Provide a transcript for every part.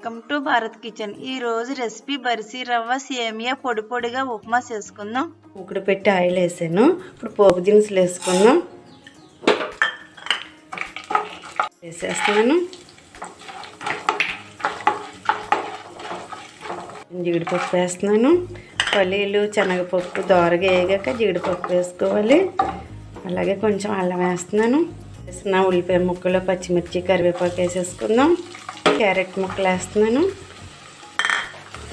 Welcome to Bharat kitchen. ఈ రోజు recipe బరిసి రవ్వ సేమియా పొడి పొడిగా ఉప్మా చేసుకుందాం. ఉక్కడ పెట్టి ఆయిల్ వేసాను. ఇప్పుడు పోపు దినుసులు వేసుకుందాం. వేసేస్తున్నాను. జీడిపప్పు వేస్తున్నాను. పల్లీలు శనగపప్పు దోరగా వేగాక జీడిపప్పు వేసుకోవాలి. అలాగే కొంచెం అల్లం వేస్తున్నాను. వేసిన ఉల్లిపాయ ముక్కలు పచ్చిమిర్చి కరివేపాకు వేసేసుకుందాం. క్యారెట్ ముక్కలు వేస్తున్నాను.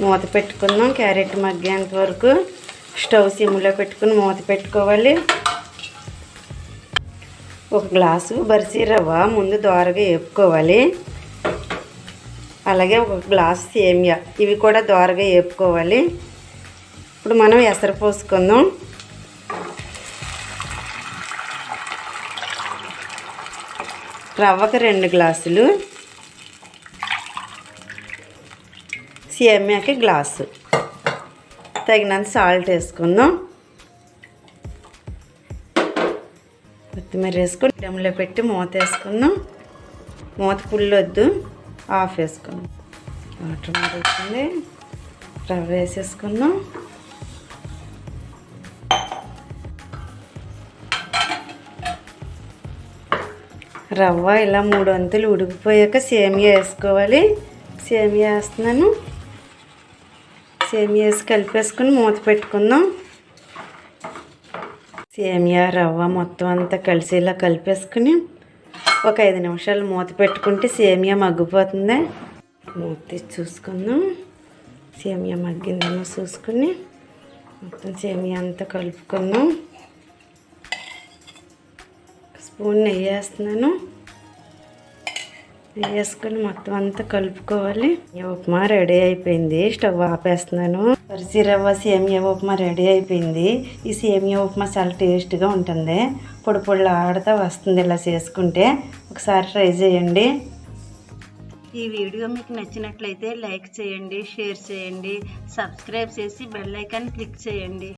మూత పెట్టుకుందాం. క్యారెట్ మగ్గేంత వరకు స్టవ్ సిమ్లో పెట్టుకుని మూత పెట్టుకోవాలి. ఒక గ్లాసు బరిసి రవ్వ ముందు దోరగా వేపుకోవాలి. అలాగే ఒక గ్లాసు సేమియా ఇవి కూడా దోరగా వేపుకోవాలి. ఇప్పుడు మనం ఎసరు పోసుకుందాం. రవ్వకి 2 గ్లాసులు, సేమియాకి గ్లాసు. తగినంత సాల్ట్ వేసుకుందాం. కొత్తిమీర వేసుకొని డమ్లో పెట్టి మూత వేసుకుందాం. మూత ఫుల్ వద్దు, ఆఫ్ వేసుకుందాం. వాటర్ మరుగుతుంది. రవ్వ వేసేసుకుందాం. రవ్వ ఇలా 3 వంతులు ఉడికిపోయాక సేమియా వేసుకోవాలి. సేమియా వేస్తున్నాను. సేమియా వేసి కలిపేసుకుని మూత పెట్టుకుందాం. సేమియా రవ్వ మొత్తం అంతా కలిసేలా కలిపేసుకుని ఒక 5 నిమిషాలు మూత పెట్టుకుంటే సేమియా మగ్గిపోతుంది. మూత తీసి చూసుకుందాం. సేమియా మగ్గిందేమో చూసుకుని మొత్తం సేమియా అంతా కలుపుకుందాం. స్పూన్ నెయ్యి వేస్తున్నాను. నెయ్యి వేసుకొని మొత్తం అంతా కలుపుకోవాలి. ఉప్మా రెడీ అయిపోయింది. స్టవ్ ఆపేస్తున్నాను. బరిసి రవ్వ సేమియా ఉప్మా రెడీ అయిపోయింది. ఈ సేమియా ఉప్మా చాలా టేస్ట్గా ఉంటుంది. పొడి పొడిలా ఆడుతూ వస్తుంది. ఇలా చేసుకుంటే ఒకసారి ట్రై చేయండి. ఈ వీడియో మీకు నచ్చినట్లయితే లైక్ చేయండి, షేర్ చేయండి, సబ్స్క్రైబ్ చేసి బెల్ ఐకాన్ క్లిక్ చేయండి.